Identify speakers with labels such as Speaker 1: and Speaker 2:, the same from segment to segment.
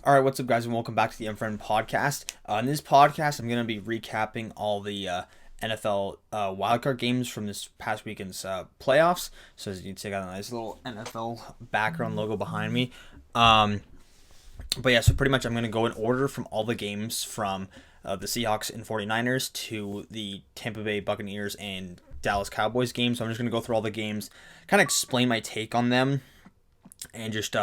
Speaker 1: All right, what's up, guys, and welcome back to the Mfren podcast. In this podcast, I'm going to be recapping all the NFL wildcard games from this past weekend's playoffs. So as you can see, I got a nice little NFL background logo behind me. But yeah, so pretty much I'm going to go in order from all the games from the Seahawks and 49ers to the Tampa Bay Buccaneers and Dallas Cowboys games. So I'm just going to go through all the games, kind of explain my take on them, and just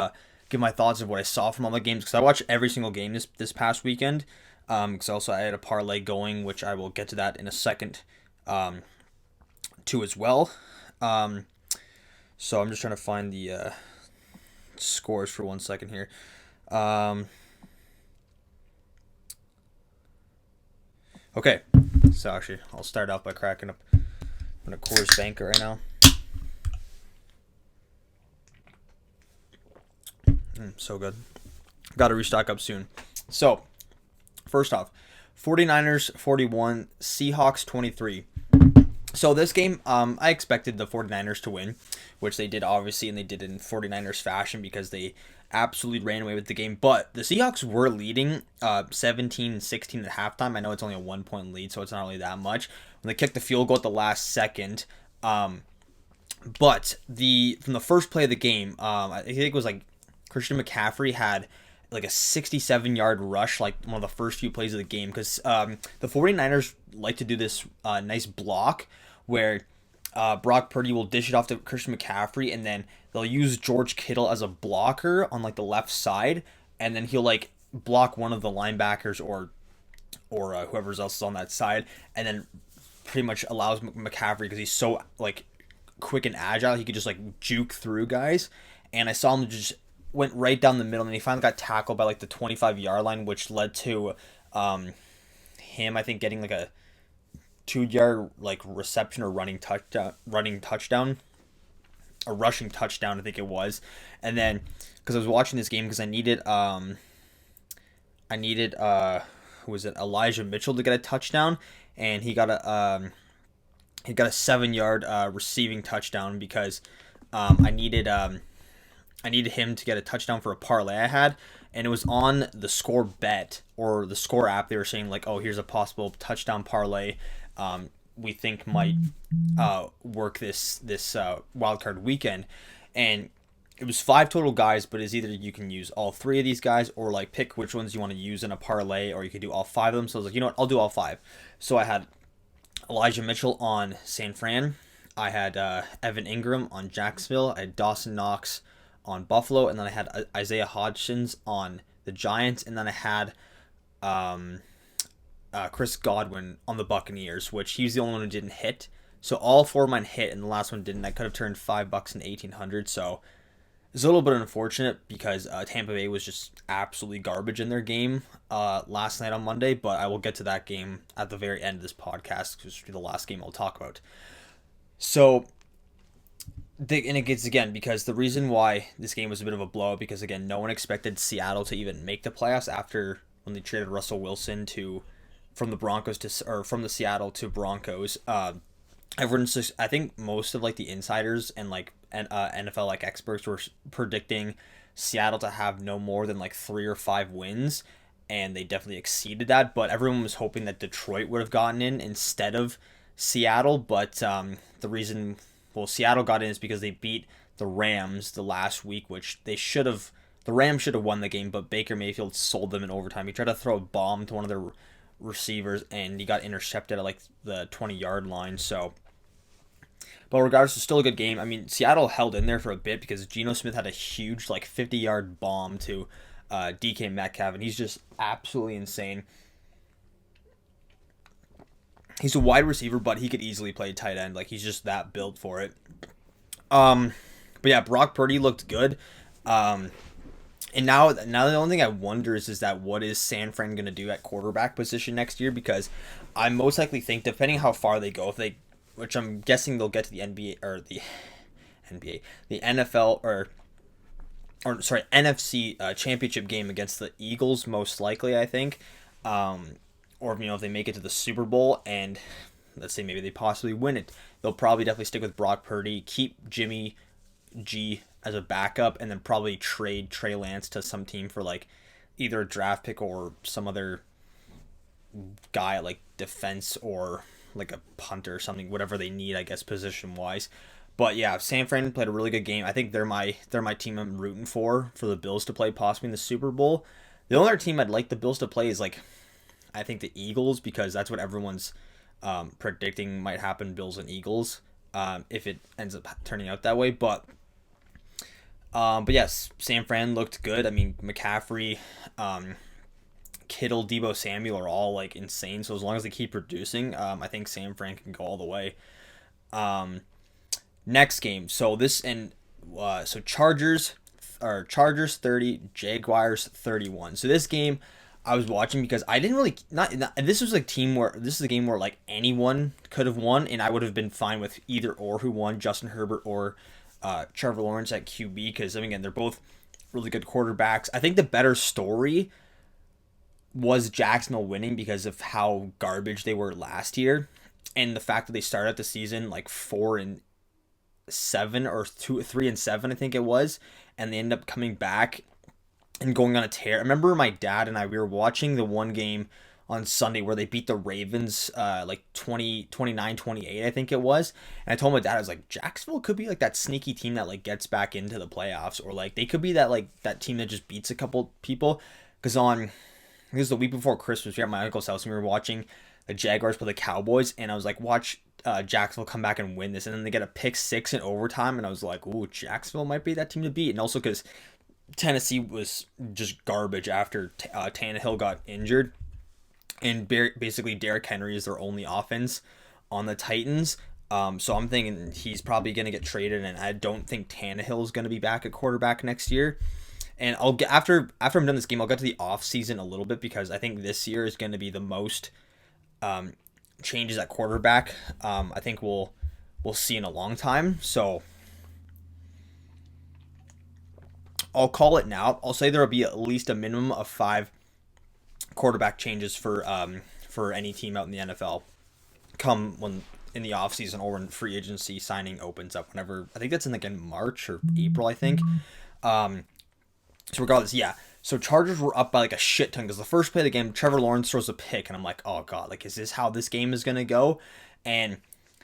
Speaker 1: give my thoughts of what I saw from all the games, because I watched every single game this past weekend. Because also I had a parlay going, which I will get to that in a second, too, as well. So I'm just trying to find the scores for 1 second here. Okay, so actually I'll start off by cracking up a Coors Banker right now. So good. Got to restock up soon. So, first off, 49ers 41, Seahawks 23. So this game, I expected the 49ers to win, which they did, obviously, and they did in 49ers fashion because they absolutely ran away with the game. But the Seahawks were leading 17-16 at halftime. I know it's only a 1-point lead, so it's not really that much. When they kicked the field goal at the last second, but from the first play of the game, I think it was like Christian McCaffrey had like a 67-yard rush, like one of the first few plays of the game, because the 49ers like to do this nice block where Brock Purdy will dish it off to Christian McCaffrey, and then they'll use George Kittle as a blocker on like the left side, and then he'll like block one of the linebackers or whoever else is on that side, and then pretty much allows McCaffrey, because he's so like quick and agile, he could just like juke through guys. And I saw him just went right down the middle, and he finally got tackled by like the 25-yard line, which led to him, I think, getting like a 2-yard like reception or rushing touchdown, I think it was. And then because I was watching this game, because I needed who was it, Elijah Mitchell, to get a touchdown, and he got a 7-yard receiving touchdown, because I needed him to get a touchdown for a parlay I had, and it was on the Score Bet or the Score app. They were saying like, oh, here's a possible touchdown parlay we think might work this wildcard weekend. And it was 5 total guys, but it's either you can use all 3 of these guys, or like pick which ones you want to use in a parlay, or you could do all 5 of them. So I was like, you know what, I'll do all 5. So I had Elijah Mitchell on San Fran. I had Evan Ingram on Jacksonville. I had Dawson Knox on Buffalo, and then I had Isaiah Hodgins on the Giants, and then I had Chris Godwin on the Buccaneers, which he's the only one who didn't hit. So all 4 of mine hit, and the last one didn't. I could have turned $5 and 1,800. So it's a little bit unfortunate, because Tampa Bay was just absolutely garbage in their game last night on Monday. But I will get to that game at the very end of this podcast, because it's the last game I'll talk about. So, and it gets, again, because the reason why this game was a bit of a blowout, because again, no one expected Seattle to even make the playoffs after when they traded Russell Wilson from the Seattle to Broncos. Everyone's just, I think most of like the insiders and like NFL like experts were predicting Seattle to have no more than like 3 or 5 wins, and they definitely exceeded that. But everyone was hoping that Detroit would have gotten in instead of Seattle. But the reason Seattle got in is because they beat the Rams the last week, which they should have. The Rams should have won the game, but Baker Mayfield sold them in overtime. He tried to throw a bomb to one of their receivers, and he got intercepted at like the 20-yard line. So, but regardless, it's still a good game. I mean, Seattle held in there for a bit, because Geno Smith had a huge like 50-yard bomb to DK Metcalf, and he's just absolutely insane. He's a wide receiver, but he could easily play tight end. Like, he's just that built for it. But yeah, Brock Purdy looked good. And now the only thing I wonder is that what is San Fran going to do at quarterback position next year? Because I most likely think, depending how far they go, which I'm guessing they'll get to the NFL NFC championship game against the Eagles, most likely, I think. Or, if they make it to the Super Bowl, and let's say maybe they possibly win it, they'll probably definitely stick with Brock Purdy, keep Jimmy G as a backup, and then probably trade Trey Lance to some team for like either a draft pick or some other guy like defense or like a punter or something, whatever they need, I guess, position wise. But yeah, San Fran played a really good game. I think they're my team I'm rooting for the Bills to play possibly in the Super Bowl. The only other team I'd like the Bills to play is like I think the Eagles, because that's what everyone's predicting might happen. Bills and Eagles, if it ends up turning out that way. But yes, San Fran looked good. I mean, McCaffrey, Kittle, Debo Samuel are all like insane. So as long as they keep producing, I think San Fran can go all the way. Next game. So Chargers 30, Jaguars 31. So this game I was watching because I didn't really not this was a game where like anyone could have won, and I would have been fine with either or who won, Justin Herbert or Trevor Lawrence at QB, because again they're both really good quarterbacks. I think the better story was Jacksonville winning because of how garbage they were last year, and the fact that they started the season like 4-7 or 3-7, I think it was, and they end up coming back and going on a tear. I remember my dad and we were watching the one game on Sunday where they beat the Ravens like 29-28, I think it was. And I told my dad, I was like, Jacksonville could be like that sneaky team that like gets back into the playoffs, or like they could be that team that just beats a couple people. Because it was the week before Christmas, we were at my uncle's house and we were watching the Jaguars play the Cowboys, and I was like, watch Jacksonville come back and win this, and then they get a pick six in overtime, and I was like, ooh, Jacksonville might be that team to beat. And also because Tennessee was just garbage after Tannehill got injured, and basically Derrick Henry is their only offense on the Titans. So I'm thinking he's probably going to get traded, and I don't think Tannehill is going to be back at quarterback next year. And I'll get after I'm done this game, I'll get to the off season a little bit, because I think this year is going to be the most changes at quarterback I think we'll see in a long time. So I'll call it now. I'll say there will be at least a minimum of 5 quarterback changes for any team out in the NFL come when in the offseason or when free agency signing opens up, whenever I think that's in March or April, I think. So regardless, yeah. So Chargers were up by like a shit ton because the first play of the game, Trevor Lawrence throws a pick, and I'm like, oh god, like is this how this game is gonna go? And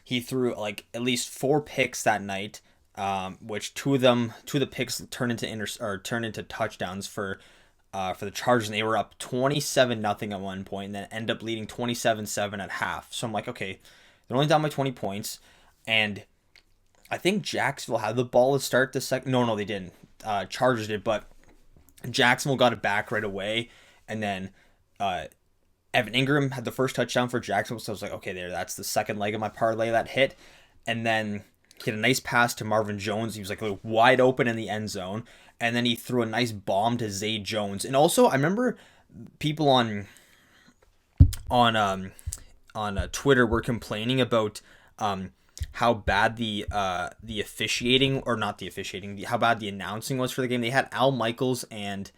Speaker 1: he threw like at least 4 picks that night, which two of the picks turned into touchdowns for the Chargers, and they were up 27-0 at one point, and then end up leading 27-7 at half. So I'm like, okay, they're only down by 20 points, and I think Jacksonville had the ball to start the second. No, they didn't. Chargers did, but Jacksonville got it back right away, and then Evan Ingram had the first touchdown for Jacksonville, so I was like, okay, that's the second leg of my parlay that hit. And then he had a nice pass to Marvin Jones. He was like wide open in the end zone, and then he threw a nice bomb to Zay Jones. And also, I remember people on Twitter were complaining about how bad the officiating, or not the officiating, how bad the announcing was for the game. They had Al Michaels and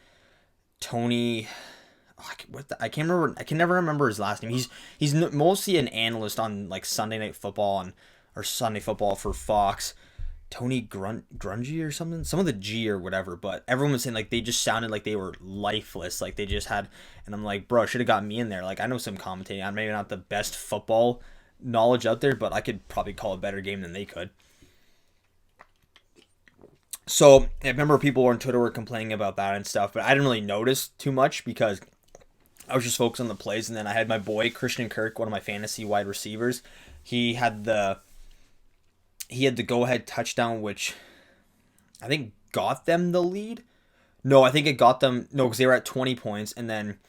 Speaker 1: Tony. I can never remember his last name. He's mostly an analyst on like Sunday Night Football or Sunday Football for Fox. Tony Grungy or something, some of the G or whatever. But everyone was saying like they just sounded like they were lifeless, like they just had. And I'm like, bro, should have got me in there. Like I know some commentating. I'm maybe not the best football knowledge out there, but I could probably call a better game than they could. So I remember people on Twitter were complaining about that and stuff, but I didn't really notice too much because I was just focused on the plays. And then I had my boy Christian Kirk, one of my fantasy wide receivers. He had the go-ahead touchdown, which I think got them the lead. No, I think it got them, because they were at 20 points, and then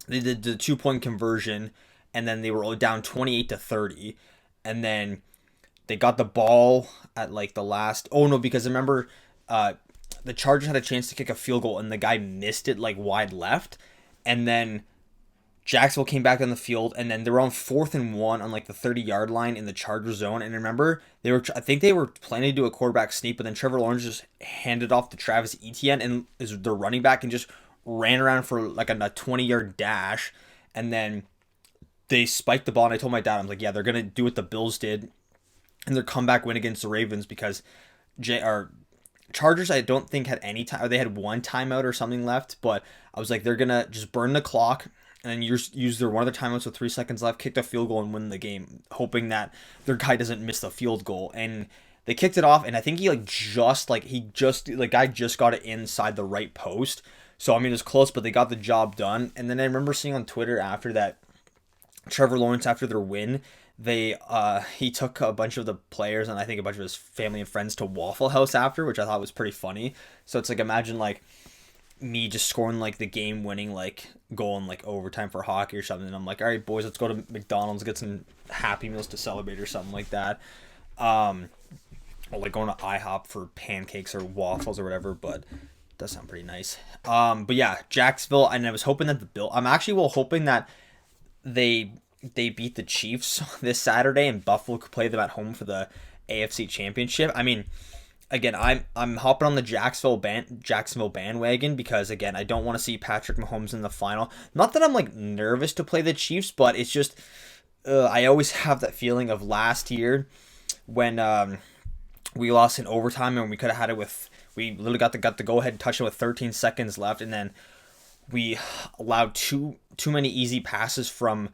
Speaker 1: they did the 2-point conversion, and then they were all down 28-30, and then they got the ball at like the last. Oh no, because I remember the Chargers had a chance to kick a field goal, and the guy missed it like wide left, and then Jacksonville came back on the field, and then they were on 4th and 1 on like the 30-yard line in the Charger zone. And remember, I think they were planning to do a quarterback sneak, but then Trevor Lawrence just handed off to Travis Etienne, and is their running back, and just ran around for like a 20-yard dash, and then they spiked the ball. And I told my dad, I'm like, yeah, they're gonna do what the Bills did in their comeback win against the Ravens, because Chargers, I don't think had any time. They had one timeout or something left, but I was like, they're gonna just burn the clock and then use their one of their timeouts with 3 seconds left, kick the field goal and win the game, hoping that their guy doesn't miss the field goal. And they kicked it off, and I think the guy just got it inside the right post. So I mean, it was close, but they got the job done. And then I remember seeing on Twitter after that, Trevor Lawrence, after their win, he took a bunch of the players and I think a bunch of his family and friends to Waffle House after, which I thought was pretty funny. So it's like, imagine like me just scoring like the game winning like goal in like overtime for hockey or something, and I'm like, all right boys, let's go to McDonald's, get some Happy Meals to celebrate or something like that. Or like going to IHOP for pancakes or waffles or whatever, but it does sound pretty nice. But yeah, Jacksonville, and I was hoping that I'm actually hoping that they beat the Chiefs this Saturday and Buffalo could play them at home for the AFC Championship. I mean, again, I'm hopping on the Jacksonville bandwagon because again, I don't want to see Patrick Mahomes in the final. Not that I'm like nervous to play the Chiefs, but it's just I always have that feeling of last year when we lost in overtime and we could have had it with, we literally got the go ahead touchdown with 13 seconds left, and then we allowed too many easy passes from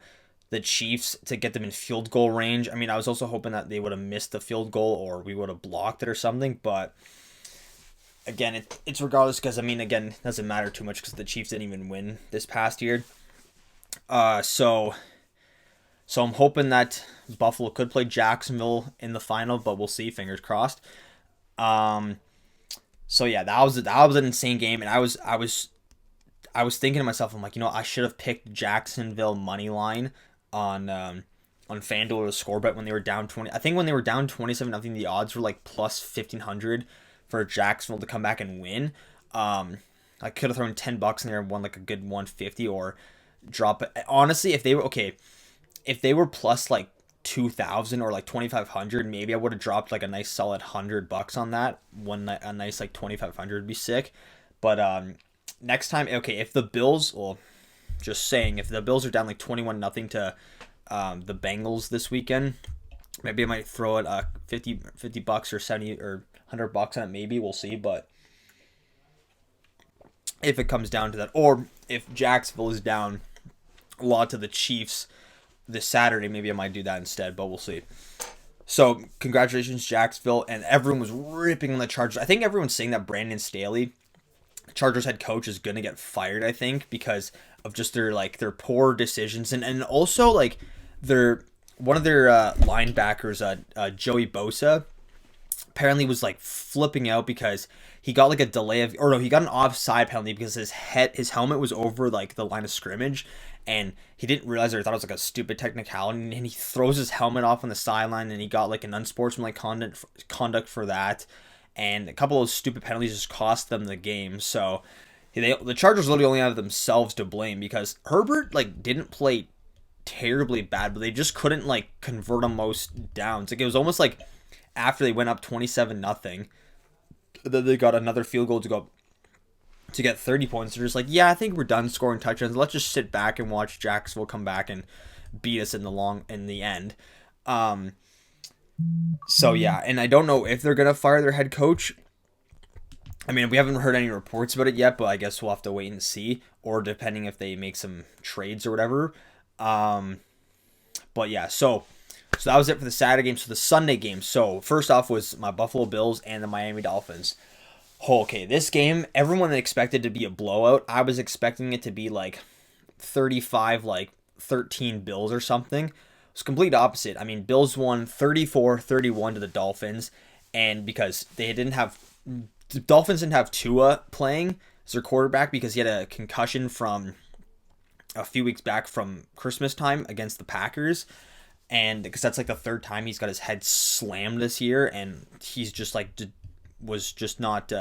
Speaker 1: the Chiefs to get them in field goal range. I mean, I was also hoping that they would have missed the field goal or we would have blocked it or something, but again, it's regardless because, I mean, again, it doesn't matter too much because the Chiefs didn't even win this past year. So I'm hoping that Buffalo could play Jacksonville in the final, but we'll see, fingers crossed. So yeah, that was an insane game, and I was thinking to myself, I'm like, I should have picked Jacksonville money line on FanDuel or score bet when they were down 20. I think when they were down 27-0, the odds were like plus 1,500 for Jacksonville to come back and win. I could have thrown $10 in there and won like a good 150 or drop it. Honestly, if they were plus like 2,000 or like 2,500, maybe I would have dropped like a nice solid $100 on that. A nice like 2,500 would be sick. But next time, okay, if the Bills, just saying, if the Bills are down like 21-0 to the Bengals this weekend, maybe I might throw it $50 or 70 or $100 on it. Maybe we'll see. But if it comes down to that, or if Jacksonville is down a lot to the Chiefs this Saturday, maybe I might do that instead. But we'll see. So congratulations, Jacksonville, and everyone was ripping on the Chargers. I think everyone's saying that Brandon Staley, Chargers head coach, is gonna get fired, I think, because of just their poor decisions and also like one of their linebackers, Joey Bosa, apparently was like flipping out because he got like a delay of, or no, he got an offside penalty because his helmet was over like the line of scrimmage, and he didn't realize, or thought it was like a stupid technicality, and he throws his helmet off on the sideline, and he got like an unsportsmanlike conduct for that. And a couple of stupid penalties just cost them the game. So the Chargers literally only have themselves to blame because Herbert like didn't play terribly bad, but they just couldn't like convert on most downs. Like it was almost like after they went up 27-0, then they got another field goal to get 30 points. They're just like, yeah, I think we're done scoring touchdowns. Let's just sit back and watch Jacksonville come back and beat us in the end. So yeah, and I don't know if they're gonna fire their head coach. I mean, we haven't heard any reports about it yet, but I guess we'll have to wait and see, or depending if they make some trades or whatever. But yeah, so that was it for the Saturday game. So the Sunday game. So first off was my Buffalo Bills and the Miami Dolphins. Okay, this game, everyone expected to be a blowout. I was expecting it to be like 35, like 13 Bills or something. It's complete opposite. I mean, Bills won 34-31 to the Dolphins, and because the Dolphins didn't have Tua playing as their quarterback because he had a concussion from a few weeks back from Christmas time against the Packers, and because that's like the third time he's got his head slammed this year, and he's just like was just not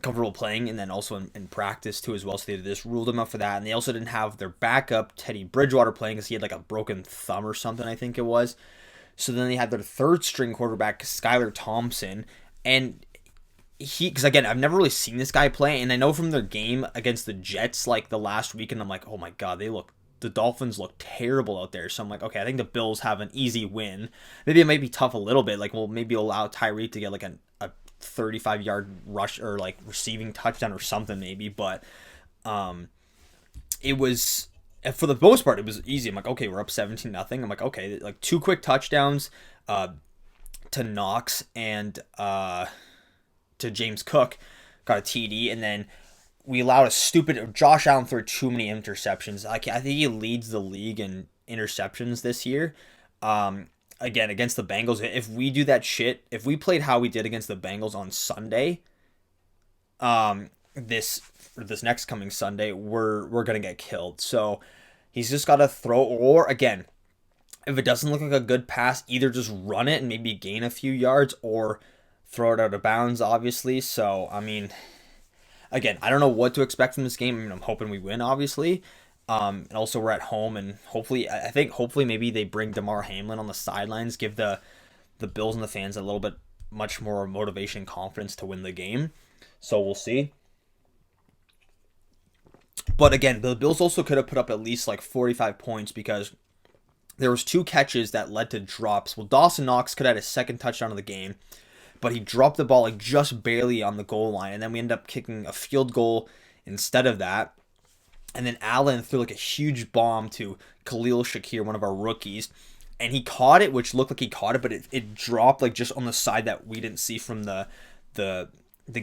Speaker 1: comfortable playing, and then also in practice too as well, so they just ruled him out for that. And they also didn't have their backup Teddy Bridgewater playing because he had like a broken thumb or something, I think it was. So then they had their third string quarterback Skylar Thompson, and because again, I've never really seen this guy play, and I know from their game against the Jets like the last week, and I'm like, oh my god, the Dolphins look terrible out there. So I'm like, okay, I think the Bills have an easy win. Maybe it might be tough a little bit, like, well, maybe allow Tyreek to get like a 35-yard rush or like receiving touchdown or something maybe, but it was, for the most part, it was easy. I'm like, okay, we're up 17-0. I'm like, okay, like 2 quick touchdowns to Knox and to James Cook, got a TD, and then we allowed a stupid Josh Allen threw too many interceptions. I think he leads the league in interceptions this year. Again, against the Bengals, if we do that shit, if we played how we did against the Bengals on Sunday, this next coming Sunday, we're gonna get killed. So he's just got to throw, or again, if it doesn't look like a good pass, either just run it and maybe gain a few yards, or throw it out of bounds, obviously. So, I mean, again, I don't know what to expect from this game. I mean, I'm hoping we win, obviously. And also we're at home, and hopefully maybe they bring Damar Hamlin on the sidelines, give the Bills and the fans a little bit much more motivation and confidence to win the game. So we'll see. But again, the Bills also could have put up at least like 45 points because there was 2 catches that led to drops. Well, Dawson Knox could have had his second touchdown of the game, but he dropped the ball like just barely on the goal line, and then we ended up kicking a field goal instead of that. And then Allen threw like a huge bomb to Khalil Shakir, one of our rookies, and he caught it, which looked like he caught it, but it dropped like just on the side that we didn't see from the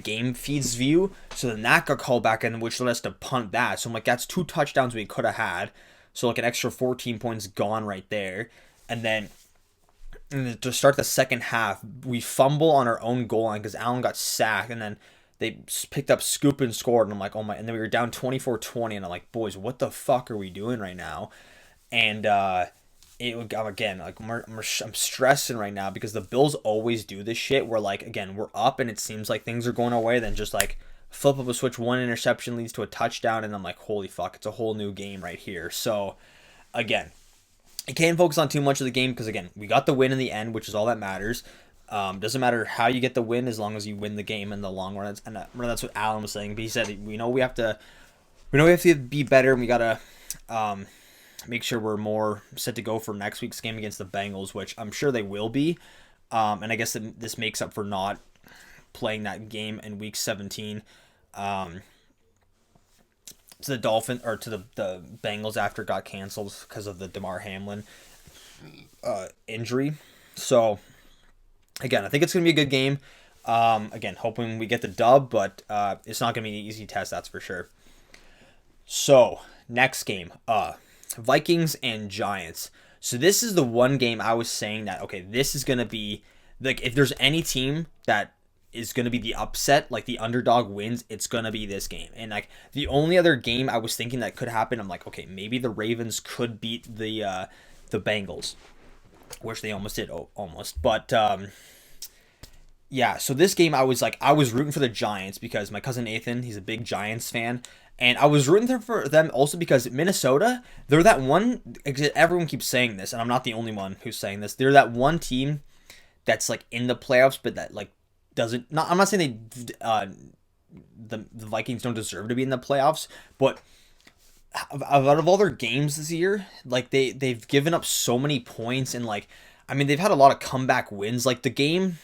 Speaker 1: game feeds view. So then that got called back in, which led us to punt that. So I'm like, that's 2 touchdowns we could have had. So like an extra 14 points gone right there. And then to start the second half, we fumble on our own goal line because Allen got sacked, and then they picked up, scoop, and scored, and I'm like, oh my, and then we were down 24-20, and I'm like, boys, what the fuck are we doing right now? And again, like, I'm stressing right now because the Bills always do this shit where, like, again, we're up and it seems like things are going our way, then just like flip up a switch, 1 interception leads to a touchdown, and I'm like, holy fuck, it's a whole new game right here. So again, I can't focus on too much of the game because, again, we got the win in the end, which is all that matters. Doesn't matter how you get the win as long as you win the game in the long run. And that's what Alan was saying. But he said, we know we have to be better, and we gotta make sure we're more set to go for next week's game against the Bengals, which I'm sure they will be. And I guess this makes up for not playing that game in week 17 to the Dolphins, or to the Bengals after it got canceled because of the Damar Hamlin injury. So again, I think it's going to be a good game. Again, hoping we get the dub, but it's not going to be an easy test, that's for sure. So, next game, Vikings and Giants. So this is the one game I was saying that, okay, this is going to be, like, if there's any team that is going to be the upset, like the underdog wins, it's going to be this game. And like the only other game I was thinking that could happen, I'm like, okay, maybe the Ravens could beat the Bengals, which they almost did, almost. But yeah, so this game I was rooting for the Giants because my cousin Nathan, he's a big Giants fan. And I was rooting for them also because Minnesota, they're that one, everyone keeps saying this, and I'm not the only one who's saying this, they're that one team that's like in the playoffs, but that like doesn't, I'm not saying the Vikings don't deserve to be in the playoffs, but out of all their games this year, like they've given up so many points, and like, I mean, they've had a lot of comeback wins. Like the game,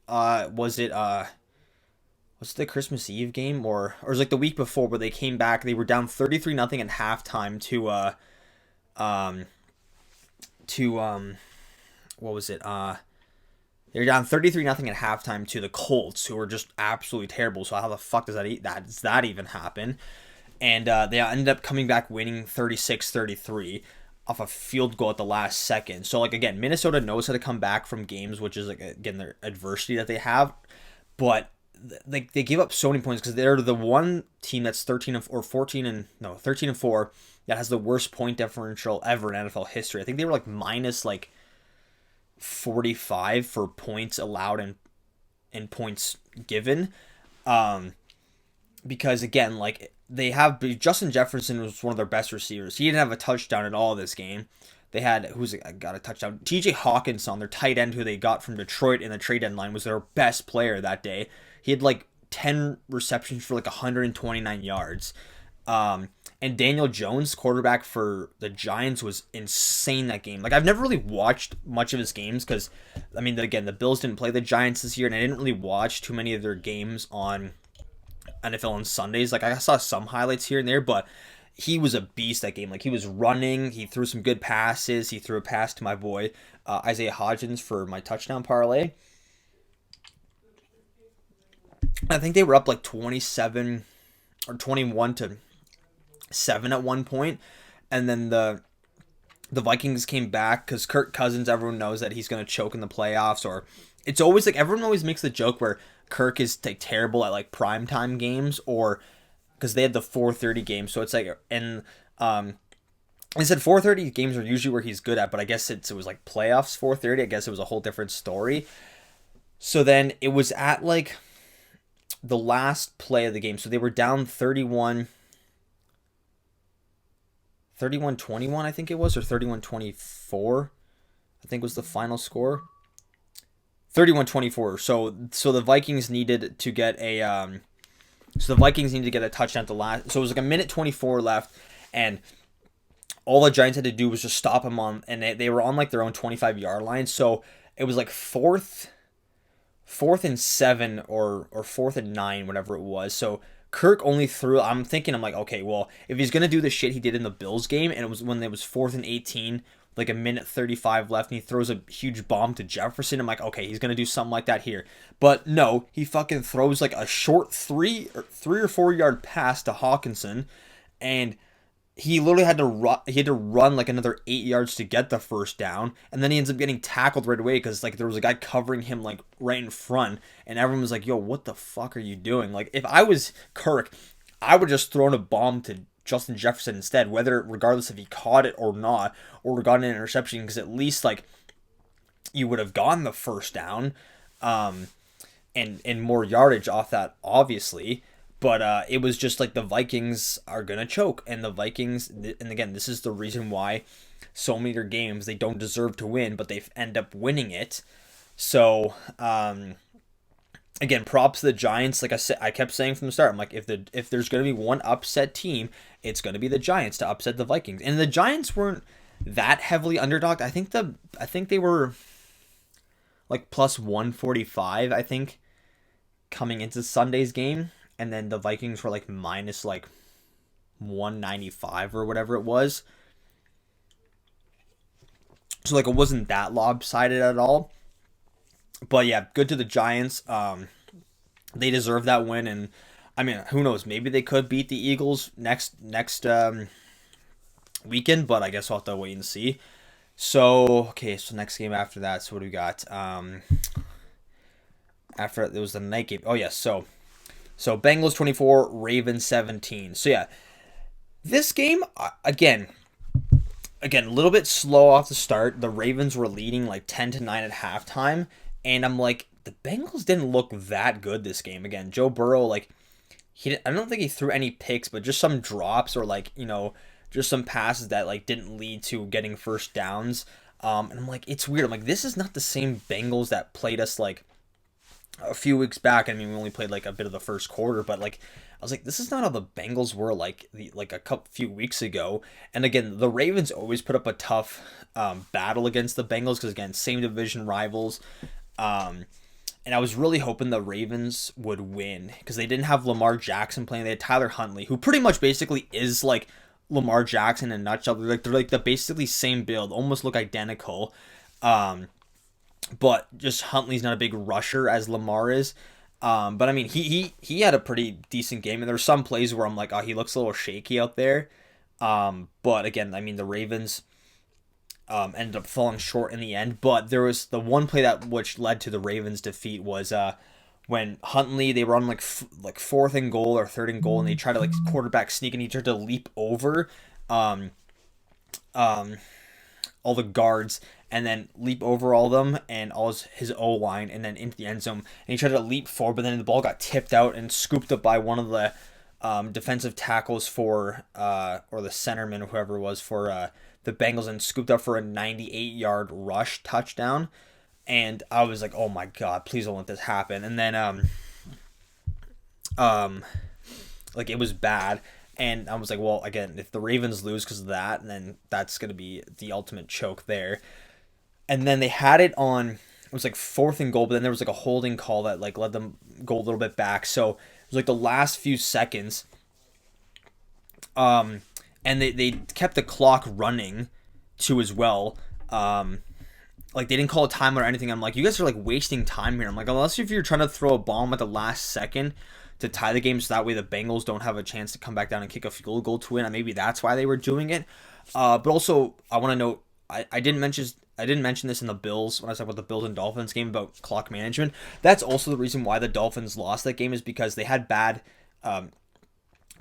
Speaker 1: was it the Christmas Eve game, or it was like the week before where they came back, they were down 33-0 at halftime what was it? They were down 33-0 at halftime to the Colts, who were just absolutely terrible. So how the fuck does that even happen? And they ended up coming back winning 36-33 off a field goal at the last second. So like, again, Minnesota knows how to come back from games, which is like, again, their adversity that they have. But like, they give up so many points because they're the one team that's 13 and 4 that has the worst point differential ever in NFL history. I think they were like minus like 45 for points allowed and points given. Because again, like, they have Justin Jefferson was one of their best receivers. He didn't have a touchdown at all this game. They had got a touchdown. TJ Hawkinson, their tight end, who they got from Detroit in the trade deadline, was their best player that day. He had like 10 receptions for like 129 yards. And And Daniel Jones, quarterback for the Giants, was insane that game. Like, I've never really watched much of his games because, I mean, again, the Bills didn't play the Giants this year, and I didn't really watch too many of their games on NFL on Sundays. Like, I saw some highlights here and there, but he was a beast that game. Like, he was running, he threw some good passes, he threw a pass to my boy Isaiah Hodgins for my touchdown parlay. I think they were up like 27 or 21-7 at one point, and then the Vikings came back because Kirk Cousins, everyone knows that he's going to choke in the playoffs, or it's always like everyone always makes the joke where Kirk is like terrible at like primetime games, or because they had the 4:30 game, so it's like, and I said 4:30 games are usually where he's good at, but I guess it was like playoffs 4:30. I guess it was a whole different story. So then it was at like the last play of the game, so they were down 31-21, I think it was, or 31-24, I think was the final score. 31-24. So the Vikings needed to get a touchdown at the last. So it was like a minute 24 left, and all the Giants had to do was just stop them on, and they were on like their own 25-yard line. So it was like fourth and 7 or 4th and 9, whatever it was. So Kirk only threw. I'm like, okay, well, if he's gonna do the shit he did in the Bills game, and it was when it was 4th and 18, like a minute 35 left, and he throws a huge bomb to Jefferson, I'm like, okay, he's gonna do something like that here. But no, he fucking throws like a short 3 or 4 yard pass to Hawkinson, and he literally had to run. He had to run like another 8 yards to get the first down, and then he ends up getting tackled right away because like there was a guy covering him like right in front, and everyone was like, "Yo, what the fuck are you doing?" Like, if I was Kirk, I would just thrown a bomb to Justin Jefferson instead, regardless if he caught it or not, or got an interception, because at least like you would have gotten the first down, and more yardage off that, obviously. But it was just like the Vikings are going to choke. And the Vikings, and again, this is the reason why so many of their games they don't deserve to win, but they end up winning it. So, again, props to the Giants. Like I said, I kept saying from the start, I'm like, if there's going to be one upset team, it's going to be the Giants to upset the Vikings. And the Giants weren't that heavily underdogged. I think they were like plus 145, I think, coming into Sunday's game. And then the Vikings were like minus like 195 or whatever it was. So like it wasn't that lopsided at all. But yeah, good to the Giants. They deserve that win, and I mean, who knows? Maybe they could beat the Eagles next weekend, but I guess we'll have to wait and see. So okay, so next game after that. So what do we got? After it was the night game. Oh yes, So Bengals 24, Ravens 17. So yeah, this game, again, a little bit slow off the start. The Ravens were leading like 10-9 at halftime. And I'm like, the Bengals didn't look that good this game. Again, Joe Burrow, like, I don't think he threw any picks, but just some drops, or like, just some passes that like didn't lead to getting first downs. And I'm like, it's weird. I'm like, this is not the same Bengals that played us like a few weeks back. I mean, we only played like a bit of the first quarter, but like I was like, this is not how the Bengals were like a few weeks ago. And again, the Ravens always put up a tough battle against the Bengals because, again, same division rivals. And I was really hoping the Ravens would win because they didn't have Lamar Jackson playing. They had Tyler Huntley, who pretty much basically is like Lamar Jackson in a nutshell. They're like the basically same build, almost look identical. But just Huntley's not a big rusher as Lamar is. But I mean, he had a pretty decent game, and there were some plays where I'm like, oh, he looks a little shaky out there. But again, I mean, the Ravens ended up falling short in the end. But there was the one play which led to the Ravens' defeat was when Huntley, they were on like 4th and goal or 3rd and goal, and they tried to like quarterback sneak, and he tried to leap over all the guards, and then leap over all of them and all his O-line, and then into the end zone. And he tried to leap forward, but then the ball got tipped out and scooped up by one of the defensive tackles or the centerman, whoever it was, for the Bengals, and scooped up for a 98-yard rush touchdown. And I was like, oh my God, please don't let this happen. And then like it was bad. And I was like, well, again, if the Ravens lose because of that, then that's going to be the ultimate choke there. And then they had it on, it was like 4th and goal, but then there was like a holding call that like let them go a little bit back. So it was like the last few seconds. And they kept the clock running too as well. Like they didn't call a timeout or anything. I'm like, you guys are like wasting time here. I'm like, unless if you're trying to throw a bomb at the last second to tie the game, so that way the Bengals don't have a chance to come back down and kick a field goal to win. And maybe that's why they were doing it. But also, I want to note, I didn't mention this in the Bills when I was talking about the Bills and Dolphins game about clock management. That's also the reason why the Dolphins lost that game, is because they had bad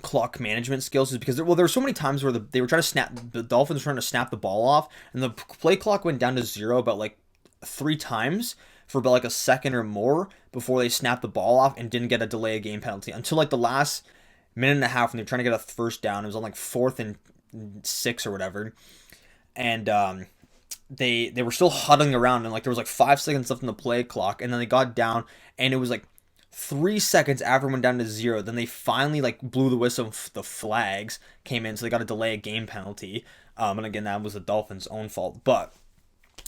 Speaker 1: clock management skills. Is because there were so many times where they were trying to the Dolphins were trying to snap the ball off, and the play clock went down to 0 about like 3 times for about like a second or more before they snapped the ball off and didn't get a delay of game penalty until like the last minute and a half when they were trying to get a first down. It was on like 4th and 6 or whatever, and they were still huddling around, and like there was like 5 seconds left in the play clock, and then they got down, and it was like 3 seconds after it went down to 0. Then they finally like blew the whistle. The flags came in, so they got a delay of game penalty. And again, that was the Dolphins' own fault. But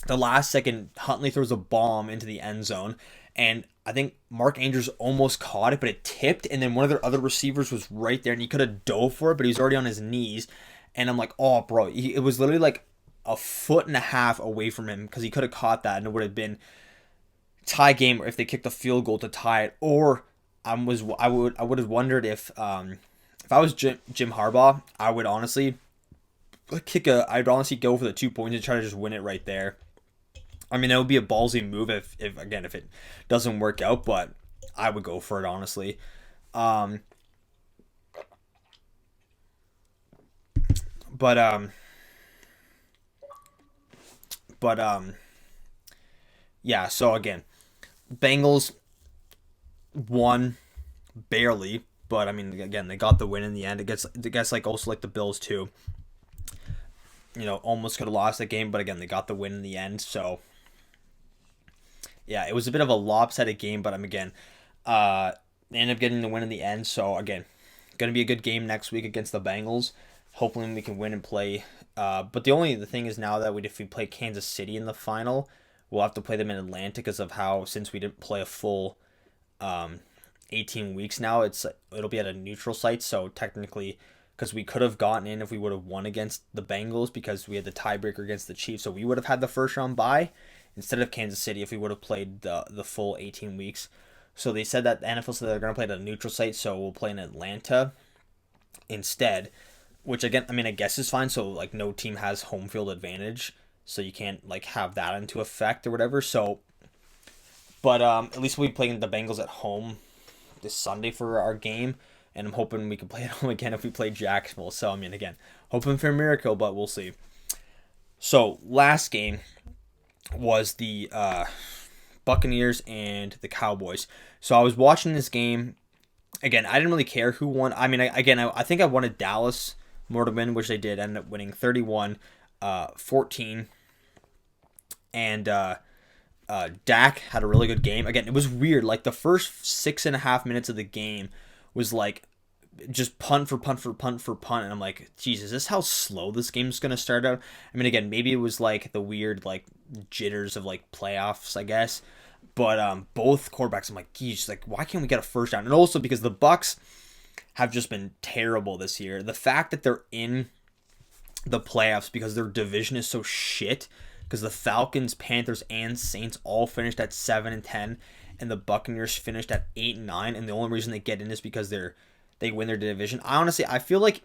Speaker 1: the last second, Huntley throws a bomb into the end zone, and I think Mark Andrews almost caught it, but it tipped, and then one of their other receivers was right there, and he could have dove for it, but he was already on his knees. And I'm like, oh, bro, it was literally like a 1.5 foot away from him, because he could have caught that, and it would have been tie game if they kicked a field goal to tie it. Or I would have wondered if I was Jim Harbaugh, I would honestly I'd honestly go for the 2 points and try to just win it right there. I mean, that would be a ballsy move if it doesn't work out, but I would go for it honestly. But yeah, so again, Bengals won barely, but I mean, again, they got the win in the end. It gets like also like the Bills too. Almost could have lost the game, but again, they got the win in the end. So yeah, it was a bit of a lopsided game, but again, they ended up getting the win in the end. So again, going to be a good game next week against the Bengals. Hopefully we can win and play. But the thing is now that if we play Kansas City in the final, we'll have to play them in Atlanta because of since we didn't play a full 18 weeks now, it'll be at a neutral site. So technically, because we could have gotten in if we would have won against the Bengals because we had the tiebreaker against the Chiefs, so we would have had the first round bye instead of Kansas City if we would have played the full 18 weeks. So they said that the NFL said they're going to play at a neutral site, so we'll play in Atlanta instead, which again, I guess is fine. So like no team has home field advantage, so you can't like have that into effect or whatever. So, but at least we'll be playing the Bengals at home this Sunday for our game, and I'm hoping we can play at home again if we play Jacksonville. So again, hoping for a miracle, but we'll see. So last game was the Buccaneers and the Cowboys. So I was watching this game. Again, I didn't really care who won. I think I wanted Dallas more to win, which they did. Ended up winning 31-14. And Dak had a really good game. Again, it was weird. Like the first 6.5 minutes of the game was like just punt for punt for punt for punt. And I'm like, geez, is this how slow this game's going to start out? Again, maybe it was like the weird like jitters of like playoffs, I guess. But both quarterbacks, I'm like, geez, like why can't we get a first down? And also because the Bucs have just been terrible this year. The fact that they're in the playoffs because their division is so shit, because the Falcons, Panthers, and Saints all finished at 7-10, and the Buccaneers finished at 8-9, and the only reason they get in is because they win their division. I feel like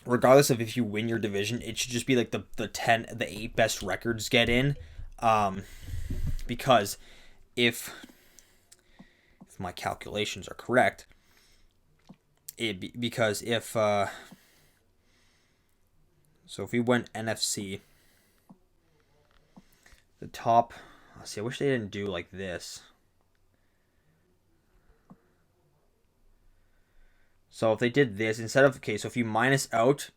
Speaker 1: regardless of if you win your division, it should just be like the 8 best records get in. Because if my calculations are correct, because if we went NFC, the top, let's see, I wish they didn't do like this. So if they did this, instead of, so if you minus out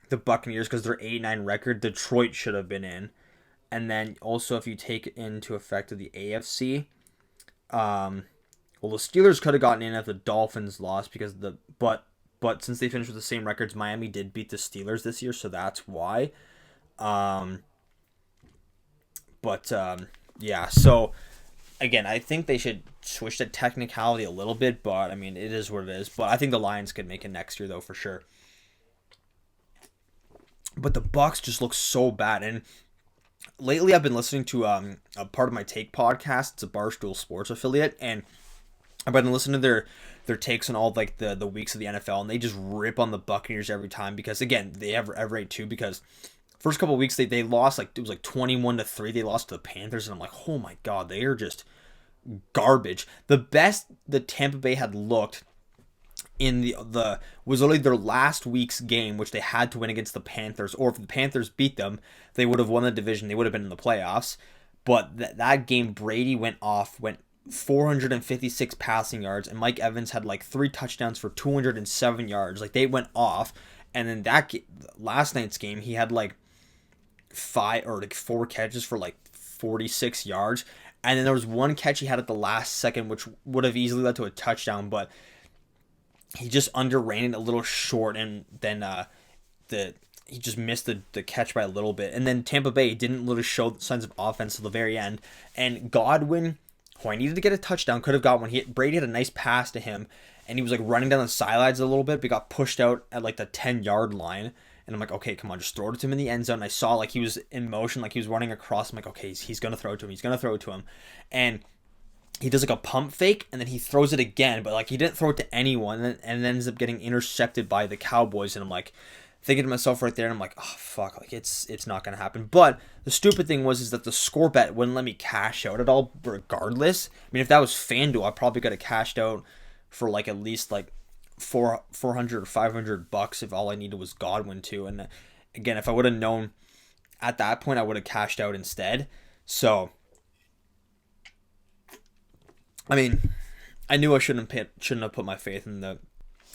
Speaker 1: the Buccaneers because they're 8-9 record, Detroit should have been in. And then also if you take into effect of the AFC, Well, the Steelers could have gotten in if the Dolphins lost because but since they finished with the same records, Miami did beat the Steelers this year, so that's why. Um, but yeah, so again, I think they should switch the technicality a little bit, but I mean, it is what it is. But I think the Lions could make it next year though for sure. But the Bucks just look so bad, and lately I've been listening to a part of my Take podcast. It's a Barstool Sports affiliate, and I've been listening to their takes on all like the weeks of the NFL, and they just rip on the Buccaneers every time because again they have every too because first couple of weeks they lost like it was like 21-3. They lost to the Panthers, and I'm like, oh my god, they are just garbage. The best the Tampa Bay had looked in the was only their last week's game, which they had to win against the Panthers, or if the Panthers beat them, they would have won the division. They would have been in the playoffs. But that game, Brady went 456 passing yards, and Mike Evans had like 3 touchdowns for 207 yards. Like they went off, and then last night's game, he had like 4 catches for like 46 yards, and then there was one catch he had at the last second, which would have easily led to a touchdown, but he just underran it a little short, and then he just missed the catch by a little bit. And then Tampa Bay didn't really show signs of offense till the very end. And Godwin, who I needed to get a touchdown, could have got one. Brady had a nice pass to him, and he was like running down the sidelines a little bit, but got pushed out at like the 10-yard line. And I'm like, okay, come on, just throw it to him in the end zone. And I saw like he was in motion, like he was running across. I'm like, okay, he's gonna throw it to him. He's gonna throw it to him, and he does like a pump fake, and then he throws it again, but like he didn't throw it to anyone, and then ends up getting intercepted by the Cowboys. And I'm like thinking to myself right there, and I'm like, oh fuck, like it's not gonna happen. But the stupid thing is that the score bet wouldn't let me cash out at all regardless. I mean, if that was FanDuel, I probably could have cashed out for like at least like 400 or $500 if all I needed was Godwin too. And again, if I would have known at that point, I would have cashed out instead. So I mean, I knew I shouldn't have put my faith in the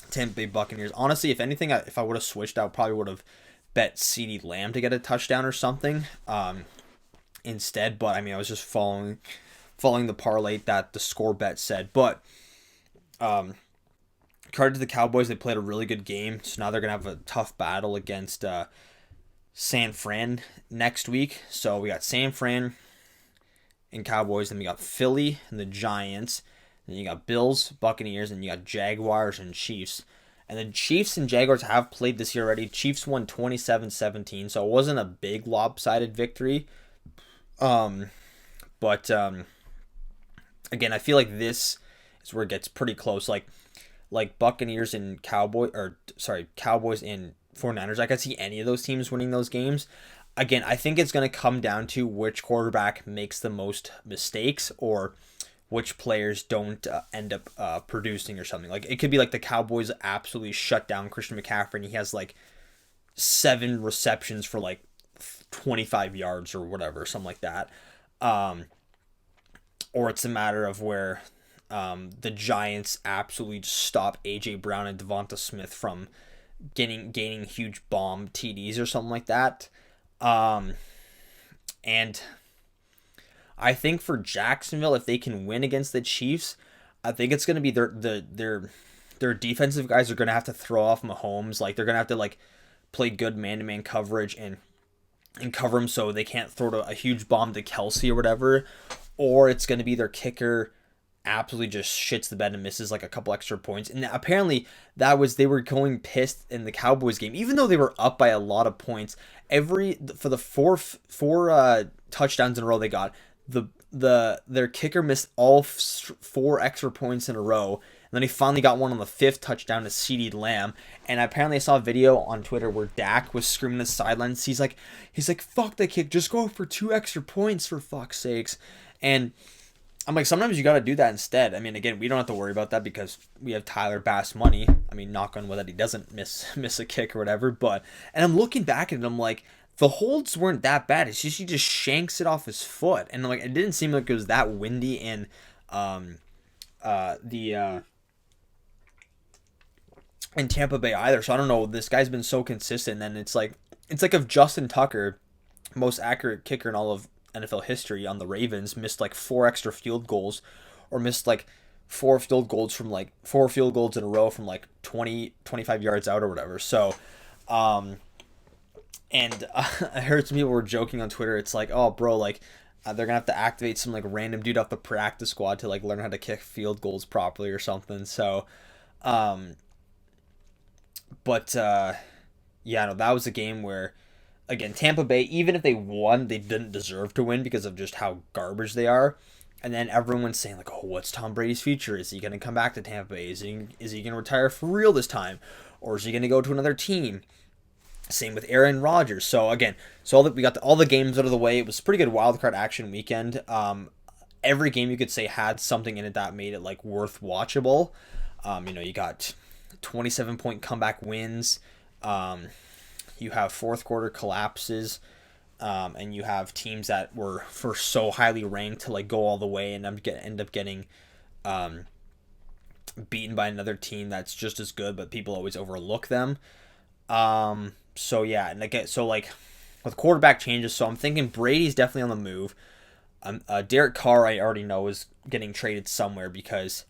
Speaker 1: Tampa Bay Buccaneers. Honestly, if anything, if I would have switched, I probably would have bet CeeDee Lamb to get a touchdown or something instead. But I mean, I was just following the parlay that the score bet said. But credit to the Cowboys, they played a really good game. So now they're gonna have a tough battle against San Fran next week. So we got San Fran and Cowboys, then we got Philly and the Giants, then you got Bills, Buccaneers, and you got Jaguars and Chiefs. And the Chiefs and Jaguars have played this year already. Chiefs won 27-17, so it wasn't a big lopsided victory. But again, I feel like this is where it gets pretty close. Like Buccaneers and Cowboys and 49ers, I could see any of those teams winning those games. Again, I think it's going to come down to which quarterback makes the most mistakes or which players don't end up producing or something. Like it could be like the Cowboys absolutely shut down Christian McCaffrey and he has like 7 receptions for like 25 yards or whatever, something like that. Or it's a matter of where the Giants absolutely just stop A.J. Brown and Devonta Smith from gaining huge bomb TDs or something like that. And I think for Jacksonville, if they can win against the Chiefs, I think it's going to be their defensive guys are going to have to throw off Mahomes. Like they're going to have to like play good man-to-man coverage and cover him so they can't throw a huge bomb to Kelsey or whatever. Or it's going to be their kicker absolutely just shits the bed and misses like a couple extra points. And apparently they were going pissed in the Cowboys game, even though they were up by a lot of points. For the four touchdowns in a row they got, their kicker missed all 4 extra points in a row. And then he finally got one on the 5th touchdown to CeeDee Lamb. And apparently I saw a video on Twitter where Dak was screaming the sidelines. He's like, fuck the kick, just go for 2 extra points for fuck's sakes. And I'm like, sometimes you got to do that instead. I mean, again, we don't have to worry about that because we have Tyler Bass money. I mean, knock on wood that he doesn't miss a kick or whatever. And I'm looking back at it, I'm like, the holds weren't that bad. It's just he just shanks it off his foot, and like it didn't seem like it was that windy in in Tampa Bay either. So I don't know. This guy's been so consistent, and it's like if Justin Tucker, most accurate kicker in all of NFL history on the Ravens, missed like 4 extra field goals, or missed like four field goals in a row from like 20, 25 yards out or whatever. So, and I heard some people were joking on Twitter. It's like, oh, bro, like they're gonna have to activate some like random dude off the practice squad to like learn how to kick field goals properly or something. So, um, but yeah, no, that was a game where, again, Tampa Bay, even if they won, they didn't deserve to win because of just how garbage they are. And then everyone's saying like, "Oh, what's Tom Brady's future? Is he going to come back to Tampa Bay? Is he going to retire for real this time, or is he going to go to another team?" Same with Aaron Rodgers. So again, we got all the games out of the way. It was a pretty good wildcard action weekend. Every game you could say had something in it that made it like worth watchable. You got 27-point comeback wins. You have fourth quarter collapses. And you have teams that were for so highly ranked to like go all the way and end up getting beaten by another team that's just as good, but people always overlook them. So yeah, and again, so like with quarterback changes, so I'm thinking Brady's definitely on the move. Derek Carr, I already know, is getting traded somewhere because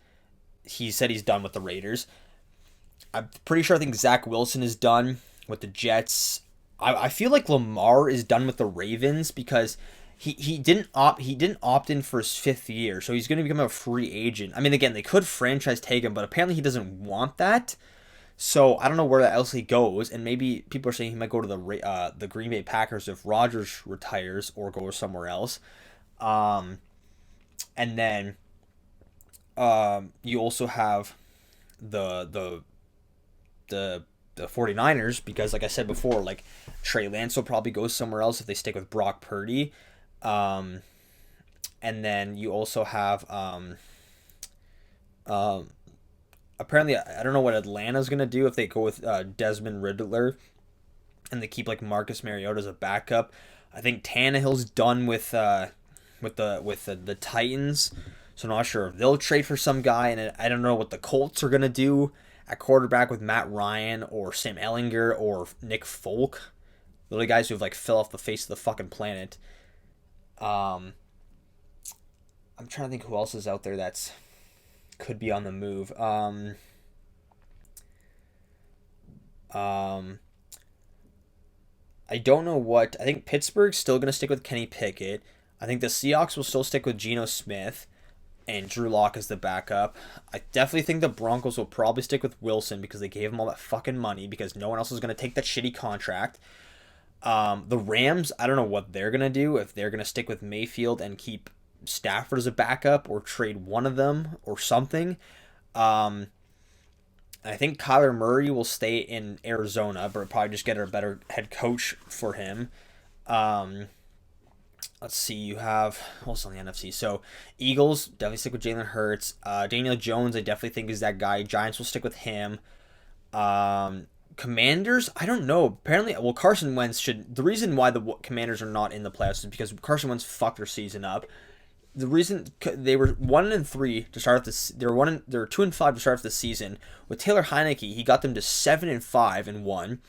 Speaker 1: he said he's done with the Raiders. I'm pretty sure I think Zach Wilson is done with the Jets. I feel like Lamar is done with the Ravens because he didn't opt in for his fifth year, so he's going to become a free agent. I mean, again, they could franchise tag him, but apparently he doesn't want that. So I don't know where else he goes, and maybe people are saying he might go to the Green Bay Packers if Rodgers retires or goes somewhere else. And then you also have the 49ers, because like I said before, like Trey Lance will probably go somewhere else if they stick with Brock Purdy. And then you also have apparently, I don't know what Atlanta's going to do if they go with Desmond Riddler and they keep like Marcus Mariota as a backup. I think Tannehill's done with the Titans. So I'm not sure if they'll trade for some guy, and I don't know what the Colts are going to do at quarterback with Matt Ryan or Sam Ehlinger or Nick Folk. Little guys who have like fell off the face of the fucking planet. I'm trying to think who else is out there that's could be on the move. I don't know what. I think Pittsburgh's still going to stick with Kenny Pickett. I think the Seahawks will still stick with Geno Smith and Drew Lock as the backup. I definitely think the Broncos will probably stick with Wilson because they gave him all that fucking money because no one else is going to take that shitty contract. The Rams, I don't know what they're going to do, if they're going to stick with Mayfield and keep Stafford as a backup or trade one of them or something. I think Kyler Murray will stay in Arizona, but probably just get a better head coach for him. Let's see, you have also on the NFC. So Eagles definitely stick with Jalen Hurts. Daniel Jones, I definitely think is that guy. Giants will stick with him. Commanders, I don't know. Apparently, well, Carson Wentz should. The reason why the Commanders are not in the playoffs is because Carson Wentz fucked their season up. The reason they were 1-3 to start off this, they were 2-5 to start off the season. With Taylor Heineke, he got them to 7-5 and 1,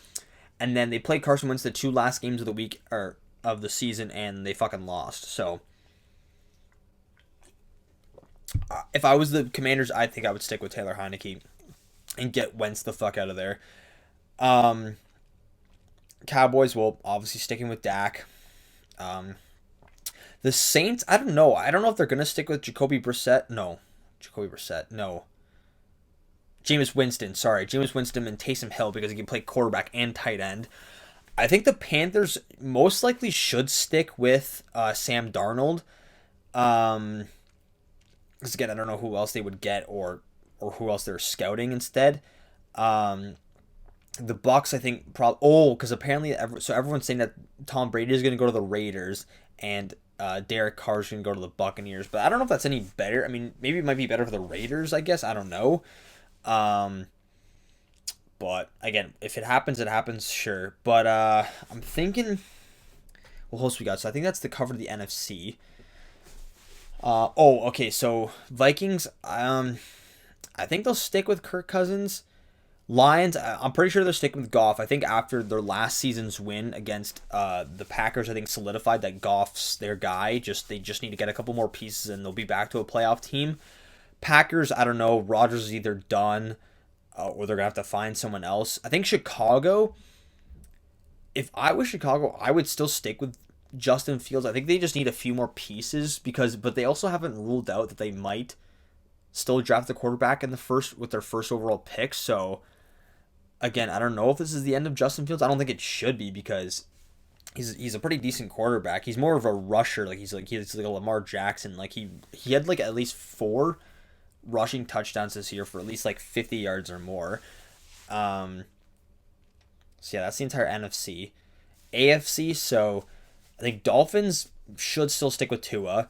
Speaker 1: and then they played Carson Wentz the two last games of the week or of the season, and they fucking lost. So, if I was the Commanders, I think I would stick with Taylor Heineke and get Wentz the fuck out of there. Cowboys, well, obviously sticking with Dak. The Saints, I don't know. I don't know if they're going to stick with Jameis Winston, Jameis Winston and Taysom Hill because he can play quarterback and tight end. I think the Panthers most likely should stick with Sam Darnold. Because again, I don't know who else they would get or who else they're scouting instead. The Bucks, I think, because apparently, everyone's saying that Tom Brady is going to go to the Raiders and Derek Carr is going to go to the Buccaneers. But I don't know if that's any better. I mean, maybe it might be better for the Raiders, I guess. I don't know. But again, if it happens, it happens, sure. But I'm thinking, what else we got? So I think that's the cover of the NFC. Okay. So Vikings, I think they'll stick with Kirk Cousins. Lions, I'm pretty sure they're sticking with Goff. I think after their last season's win against the Packers, I think solidified that Goff's their guy. They just need to get a couple more pieces and they'll be back to a playoff team. Packers, I don't know. Rodgers is either done or they're going to have to find someone else. I think Chicago, if I was Chicago, I would still stick with Justin Fields. I think they just need a few more pieces but they also haven't ruled out that they might still draft the quarterback in the first with their first overall pick. So again, I don't know if this is the end of Justin Fields. I don't think it should be because he's a pretty decent quarterback. He's more of a rusher. He's like a Lamar Jackson. Like he had like at least 4 rushing touchdowns this year for at least like 50 yards or more. So yeah, that's the entire NFC. AFC, so I think Dolphins should still stick with Tua.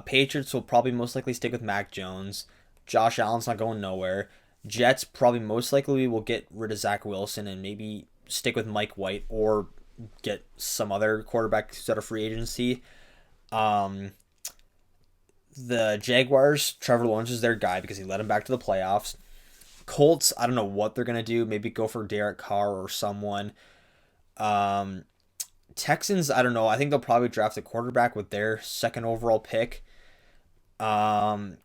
Speaker 1: Patriots will probably most likely stick with Mac Jones. Josh Allen's not going nowhere. Jets probably most likely will get rid of Zach Wilson and maybe stick with Mike White or get some other quarterback out of free agency. The Jaguars, Trevor Lawrence is their guy because he led them back to the playoffs. Colts, I don't know what they're going to do. Maybe go for Derek Carr or someone. Texans, I don't know. I think they'll probably draft a quarterback with their second overall pick. And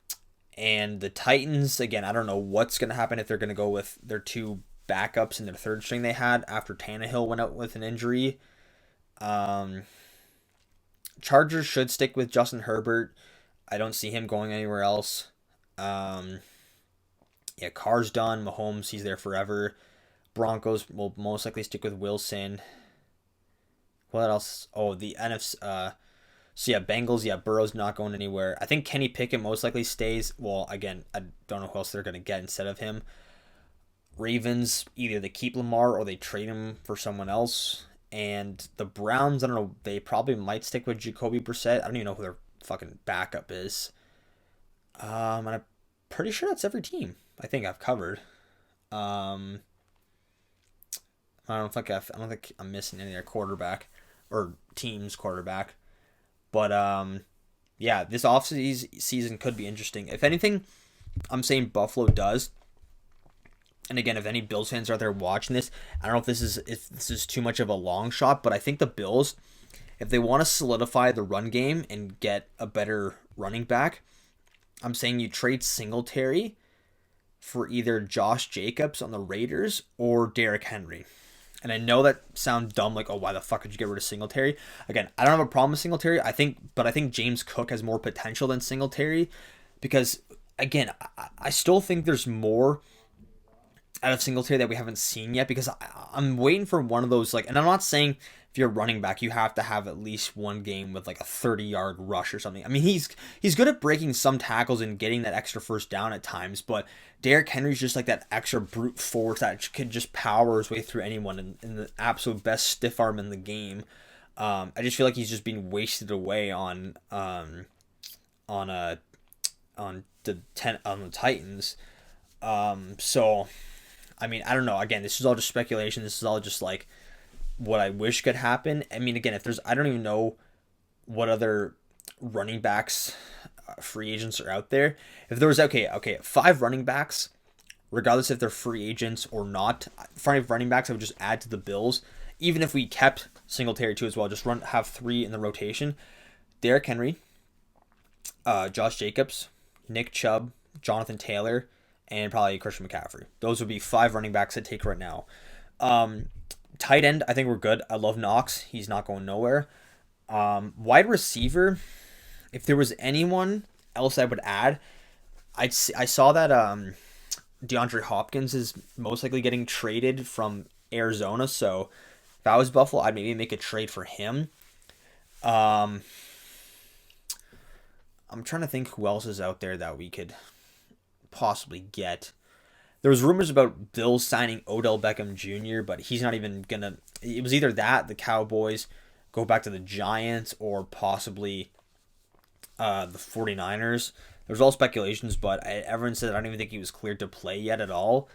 Speaker 1: the Titans, again, I don't know what's going to happen if they're going to go with their 2 backups in their third string they had after Tannehill went out with an injury. Chargers should stick with Justin Herbert. I don't see him going anywhere else. Yeah, Carr's done. Mahomes, he's there forever. Broncos will most likely stick with Wilson. What else? Oh, the NFC. So yeah, Bengals. Yeah, Burrow's not going anywhere. I think Kenny Pickett most likely stays. Well, again, I don't know who else they're going to get instead of him. Ravens, either they keep Lamar or they trade him for someone else. And the Browns, I don't know. They probably might stick with Jacoby Brissett. I don't even know who their fucking backup is. And I'm pretty sure that's every team. I think I've covered. I don't think I'm missing any of their quarterback or team's quarterback. But yeah, this offseason could be interesting. If anything, I'm saying Buffalo does. And again, if any Bills fans are out there watching this, I don't know if this is too much of a long shot, but I think the Bills, if they want to solidify the run game and get a better running back, I'm saying you trade Singletary for either Josh Jacobs on the Raiders or Derrick Henry. And I know that sounds dumb, like, oh, why the fuck did you get rid of Singletary? Again, I don't have a problem with Singletary. I think James Cook has more potential than Singletary because, again, I still think there's more out of Singletary that we haven't seen yet because I'm waiting for one of those, like, and I'm not saying if you're a running back, you have to have at least one game with like a 30-yard rush or something. I mean, he's good at breaking some tackles and getting that extra first down at times, but Derrick Henry's just like that extra brute force that could just power his way through anyone in the absolute best stiff arm in the game. I just feel like he's just being wasted away on the Titans. So, I mean, I don't know. Again, this is all just speculation. This is all just like what I wish could happen. I mean, again, I don't even know what other running backs, free agents are out there. If there was, okay, 5 running backs, regardless if they're free agents or not, 5 running backs I would just add to the Bills. Even if we kept Singletary too as well, just have 3 in the rotation. Derrick Henry, Josh Jacobs, Nick Chubb, Jonathan Taylor, and probably Christian McCaffrey. Those would be 5 running backs I'd take right now. Tight end, I think we're good. I love Knox. He's not going nowhere. Wide receiver, if there was anyone else I would add, I saw that DeAndre Hopkins is most likely getting traded from Arizona. So if I was Buffalo, I'd maybe make a trade for him. I'm trying to think who else is out there that we could possibly get. There was rumors about Bills signing Odell Beckham Jr., but he's not even gonna. It was either that, the Cowboys go back to the Giants, or possibly the 49ers. There's all speculations, but everyone said I don't even think he was cleared to play yet at all.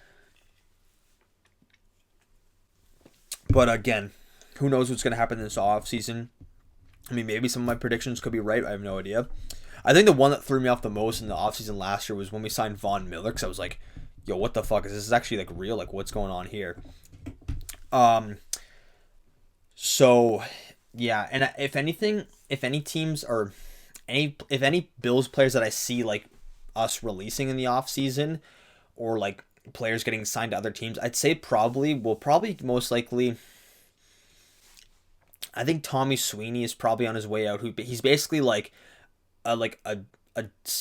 Speaker 1: But again, who knows what's going to happen this offseason. I mean, maybe some of my predictions could be right. I have no idea. I think the one that threw me off the most in the offseason last year was when we signed Von Miller, because I was like, yo, what the fuck? Is this actually like real? Like, what's going on here? So, yeah, and if any Bills players that I see like us releasing in the offseason, or like players getting signed to other teams, I'd say we'll probably most likely. I think Tommy Sweeney is probably on his way out. He's basically a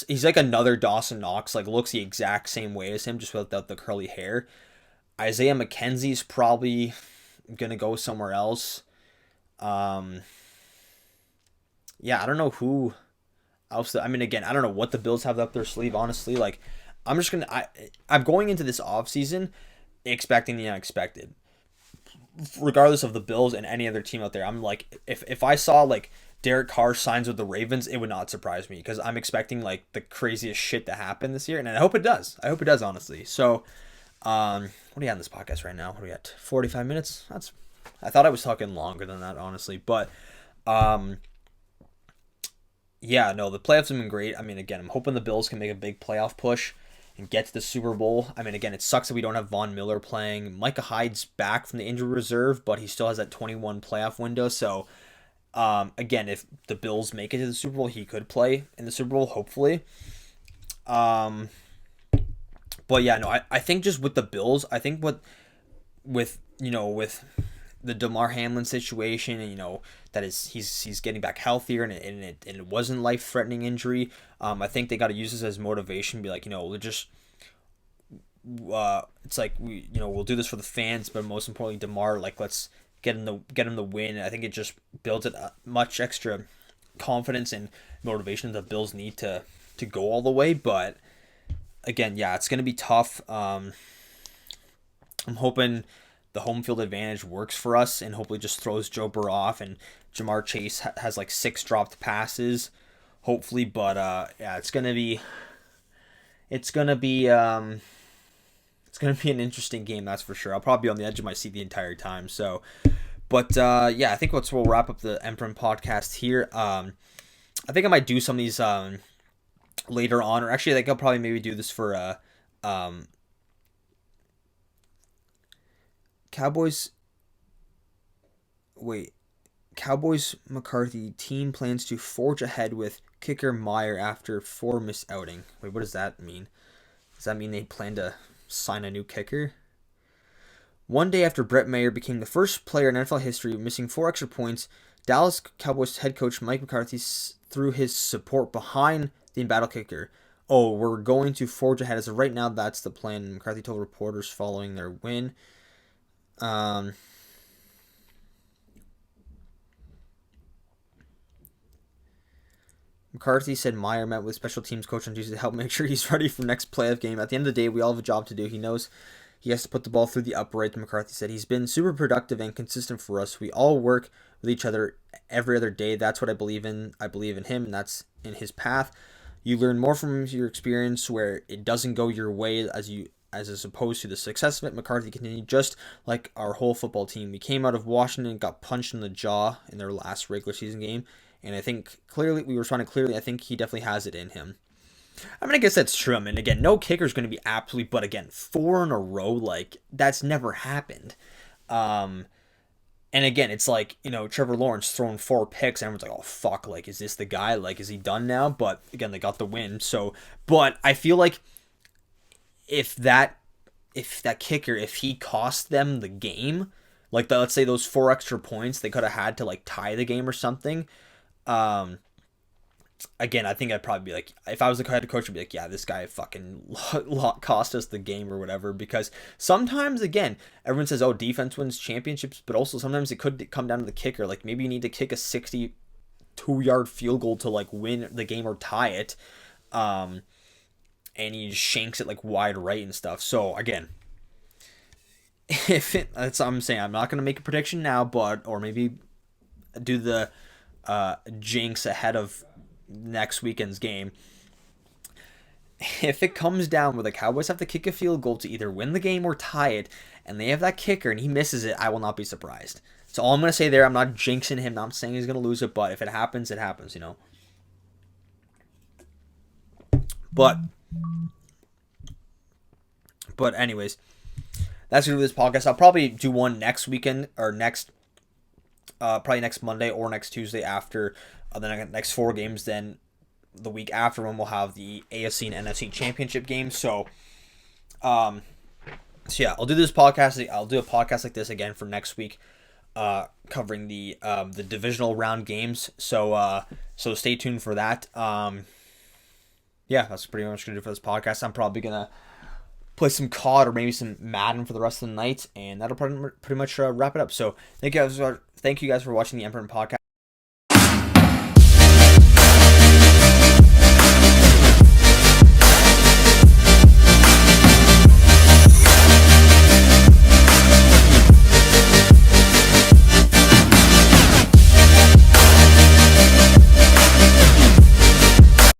Speaker 1: he's like another Dawson Knox. Like looks the exact same way as him, just without the curly hair. Isaiah McKenzie's probably gonna go somewhere else. Yeah, I don't know who else. I mean, again, I don't know what the Bills have up their sleeve. Honestly, like I'm going into this offseason expecting the unexpected. Regardless of the Bills and any other team out there, I'm like, if I saw like Derek Carr signs with the Ravens, it would not surprise me because I'm expecting like the craziest shit to happen this year, and I hope it does. I hope it does, honestly. So, what do you have in this podcast right now? What do we at? 45 minutes? I thought I was talking longer than that, honestly, but yeah, no, the playoffs have been great. I mean, again, I'm hoping the Bills can make a big playoff push and get to the Super Bowl. I mean, again, it sucks that we don't have Von Miller playing. Micah Hyde's back from the injury reserve, but he still has that 21 playoff window. So, again, if the Bills make it to the Super Bowl, he could play in the Super Bowl, hopefully. But yeah, no, I think just with the Bills, I think with the DeMar Hamlin situation, and that is he's getting back healthier, and it wasn't life threatening injury. I think they got to use this as motivation. Be like, just it's like we'll do this for the fans, but most importantly, DeMar, like let's get him the win. I think it just builds it much extra confidence and motivation the Bills need to go all the way. But again, yeah, it's gonna be tough. I'm hoping the home field advantage works for us and hopefully just throws Joe Burrow off and Jamar Chase has like 6 dropped passes, hopefully. But yeah, it's gonna be an interesting game, that's for sure. I'll probably be on the edge of my seat the entire time. So, but yeah, I think we'll wrap up the Mfren podcast here. I think I might do some of these later on, or actually, I think I'll probably maybe do this for Cowboys McCarthy team plans to forge ahead with kicker Meyer after 4 missed outing. Wait, what does that mean? Does that mean they plan to sign a new kicker? One day after Brett Mayer became the first player in NFL history missing 4 extra points, Dallas Cowboys head coach Mike McCarthy threw his support behind the embattled kicker. Oh, we're going to forge ahead. As of right now, that's the plan, McCarthy told reporters following their win. McCarthy said Meyer met with special teams coach on Tuesday to help make sure he's ready for next playoff game. At the end of the day, we all have a job to do. He knows he has to put the ball through the upright, McCarthy said. He's been super productive and consistent for us. We all work with each other every other day. That's what I believe in. I believe in him, and that's in his path. You learn more from your experience where it doesn't go your way as opposed to the success of it, McCarthy continued. Just like our whole football team, we came out of Washington and got punched in the jaw in their last regular season game, and I think I think he definitely has it in him. I mean, I guess that's true. I mean, again, no kicker's going to be absolutely, but again, 4 in a row, like, that's never happened. And again, it's like, Trevor Lawrence throwing 4 picks, and everyone's like, oh, fuck, like, is this the guy? Like, is he done now? But again, they got the win. So, but I feel like if that kicker, if he cost them the game, like let's say those 4 extra points they could have had to like tie the game or something. Again, I think I'd probably be like, if I was the head coach, I'd be like, yeah, this guy fucking cost us the game or whatever. Because sometimes, again, everyone says, oh, defense wins championships, but also sometimes it could come down to the kicker. Like maybe you need to kick a 62-yard field goal to like win the game or tie it. And he just shanks it like wide right and stuff. So again, that's what I'm saying. I'm not gonna make a prediction now, or maybe do the jinx ahead of next weekend's game. If it comes down where the Cowboys have to kick a field goal to either win the game or tie it, and they have that kicker and he misses it, I will not be surprised. So all I'm gonna say there, I'm not jinxing him. Not saying he's gonna lose it, but if it happens, it happens. But anyways, that's gonna do this podcast. I'll probably do one next weekend or probably next Monday or next Tuesday after the next 4 games. Then the week after when we'll have the AFC and NFC championship games. So yeah, I'll do this podcast. I'll do a podcast like this again for next week, covering the divisional round games. So stay tuned for that. Yeah, that's pretty much gonna do for this podcast. I'm probably gonna play some COD or maybe some Madden for the rest of the night, and that'll pretty much wrap it up. So thank you guys for watching the Mfren podcast.